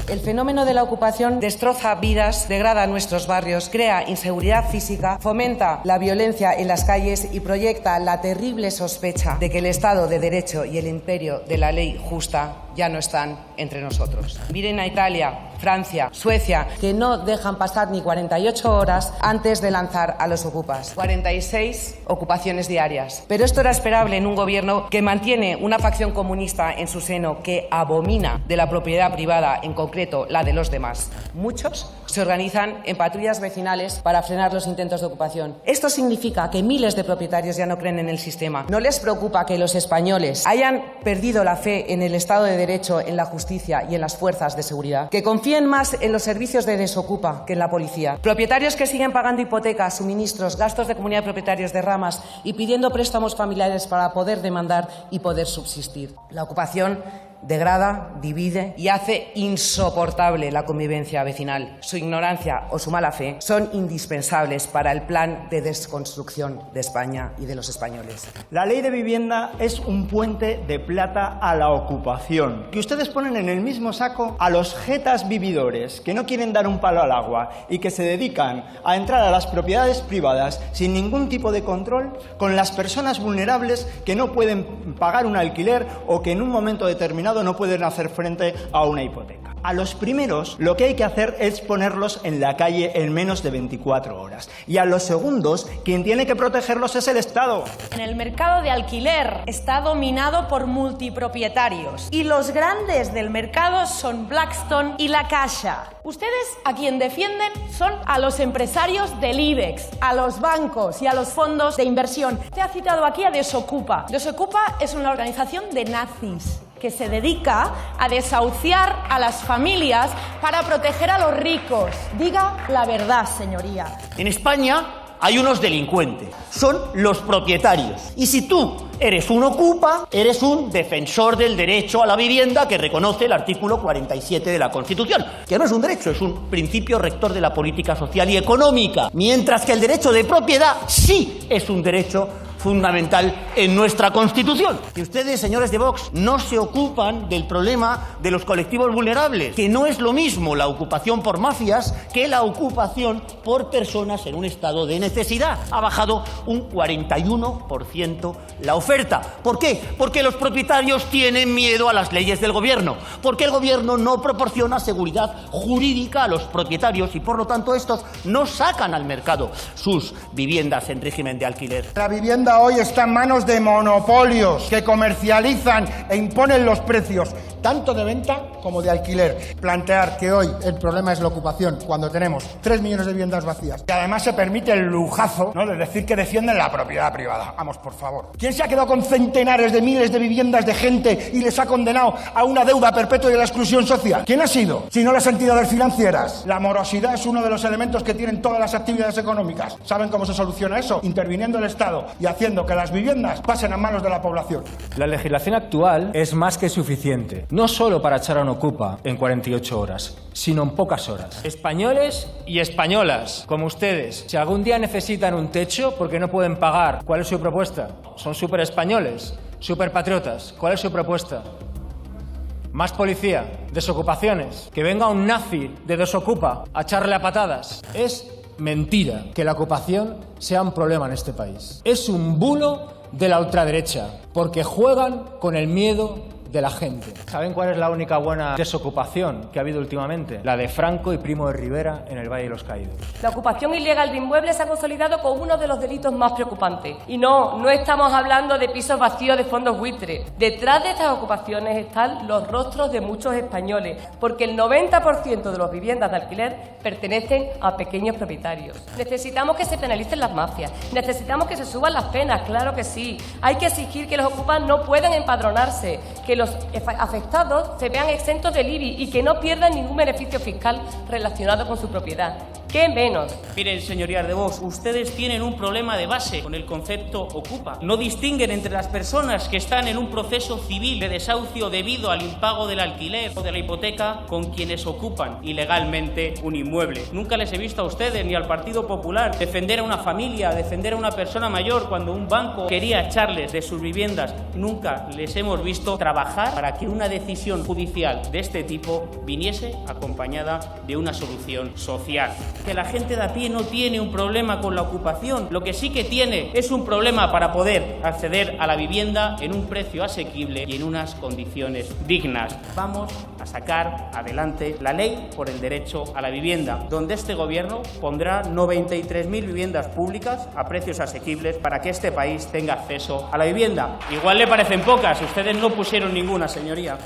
El fenómeno de la ocupación destroza vidas, degrada nuestros barrios, crea inseguridad física, fomenta la violencia en las calles y proyecta la terrible sospecha de que el Estado de Derecho y el imperio de la ley justa ya no están entre nosotros. Miren a Italia, Francia, Suecia, que no dejan pasar ni 48 horas antes de lanzar a los ocupas. 46 ocupaciones diarias. Pero esto era esperable en un gobierno que mantiene una facción comunista en su seno que abomina de la propiedad privada, en concreto la de los demás. Muchos se organizan en patrullas vecinales para frenar los intentos de ocupación. Esto significa que miles de propietarios ya no creen en el sistema. No les preocupa que los españoles hayan perdido la fe en el Estado de Derecho, en la justicia y en las fuerzas de seguridad, que confíen más en los servicios de desocupa que en la policía. Propietarios que siguen pagando hipotecas, suministros, gastos de comunidad de propietarios de ramas y pidiendo préstamos familiares para poder demandar y poder subsistir. La ocupación degrada, divide y hace insoportable la convivencia vecinal. Su ignorancia o su mala fe son indispensables para el plan de desconstrucción de España y de los españoles. La ley de vivienda es un puente de plata a la ocupación, que ustedes ponen en el mismo saco a los jetas vividores que no quieren dar un palo al agua y que se dedican a entrar a las propiedades privadas sin ningún tipo de control, con las personas vulnerables que no pueden pagar un alquiler o que en un momento determinado no pueden hacer frente a una hipoteca. A los primeros lo que hay que hacer es ponerlos en la calle en menos de 24 horas. Y a los segundos, quien tiene que protegerlos es el Estado. En el mercado de alquiler está dominado por multipropietarios. Y los grandes del mercado son Blackstone y La Caixa. Ustedes a quien defienden son a los empresarios del IBEX, a los bancos y a los fondos de inversión. Usted ha citado aquí a Desokupa. Desokupa es una organización de nazis que se dedica a desahuciar a las familias para proteger a los ricos. Diga la verdad, señoría. En España hay unos delincuentes, son los propietarios. Y si tú eres un ocupa, eres un defensor del derecho a la vivienda que reconoce el artículo 47 de la Constitución, que no es un derecho, es un principio rector de la política social y económica, mientras que el derecho de propiedad sí es un derecho fundamental en nuestra Constitución. Y ustedes, señores de Vox, no se ocupan del problema de los colectivos vulnerables, que no es lo mismo la ocupación por mafias que la ocupación por personas en un estado de necesidad. Ha bajado un 41% la oferta. ¿Por qué? Porque los propietarios tienen miedo a las leyes del gobierno, porque el gobierno no proporciona seguridad jurídica a los propietarios y por lo tanto estos no sacan al mercado sus viviendas en régimen de alquiler. La vivienda hoy está en manos de monopolios que comercializan e imponen los precios, tanto de venta como de alquiler. Plantear que hoy el problema es la ocupación, cuando tenemos 3 millones de viviendas vacías, y además se permite el lujazo, ¿no?, de decir que defienden la propiedad privada. Vamos, por favor. ¿Quién se ha quedado con centenares de miles de viviendas de gente y les ha condenado a una deuda perpetua y a la exclusión social? ¿Quién ha sido? Si no las entidades financieras. La morosidad es uno de los elementos que tienen todas las actividades económicas. ¿Saben cómo se soluciona eso? Interviniendo el Estado y haciendo que las viviendas pasen a manos de la población. La legislación actual es más que suficiente, no solo para echar a un ocupa en 48 horas, sino en pocas horas. Españoles y españolas, como ustedes, si algún día necesitan un techo porque no pueden pagar, ¿cuál es su propuesta? Son súper españoles, súper patriotas. ¿Cuál es su propuesta? Más policía, desocupaciones, que venga un nazi de Desokupa a echarle a patadas. Es mentira que la ocupación sea un problema en este país. Es un bulo de la ultraderecha, porque juegan con el miedo de la gente. ¿Saben cuál es la única buena desocupación que ha habido últimamente? La de Franco y Primo de Rivera en el Valle de los Caídos. La ocupación ilegal de inmuebles se ha consolidado como uno de los delitos más preocupantes. Y no estamos hablando de pisos vacíos de fondos buitre. Detrás de estas ocupaciones están los rostros de muchos españoles, porque el 90% de las viviendas de alquiler pertenecen a pequeños propietarios. Necesitamos que se penalicen las mafias, necesitamos que se suban las penas, claro que sí. Hay que exigir que los ocupas no puedan empadronarse, que los afectados se vean exentos del IBI y que no pierdan ningún beneficio fiscal relacionado con su propiedad. ¿Qué menos? Miren, señorías de Vox, ustedes tienen un problema de base con el concepto ocupa. No distinguen entre las personas que están en un proceso civil de desahucio debido al impago del alquiler o de la hipoteca con quienes ocupan ilegalmente un inmueble. Nunca les he visto a ustedes ni al Partido Popular defender a una familia, defender a una persona mayor cuando un banco quería echarles de sus viviendas. Nunca les hemos visto trabajar trabajar para que una decisión judicial de este tipo viniese acompañada de una solución social. Que la gente de a pie no tiene un problema con la ocupación, lo que sí que tiene es un problema para poder acceder a la vivienda en un precio asequible y en unas condiciones dignas. Vamos a sacar adelante la ley por el derecho a la vivienda, donde este gobierno pondrá 93.000 viviendas públicas a precios asequibles para que este país tenga acceso a la vivienda. Igual le parecen pocas, ustedes no pusieron ninguna, señoría.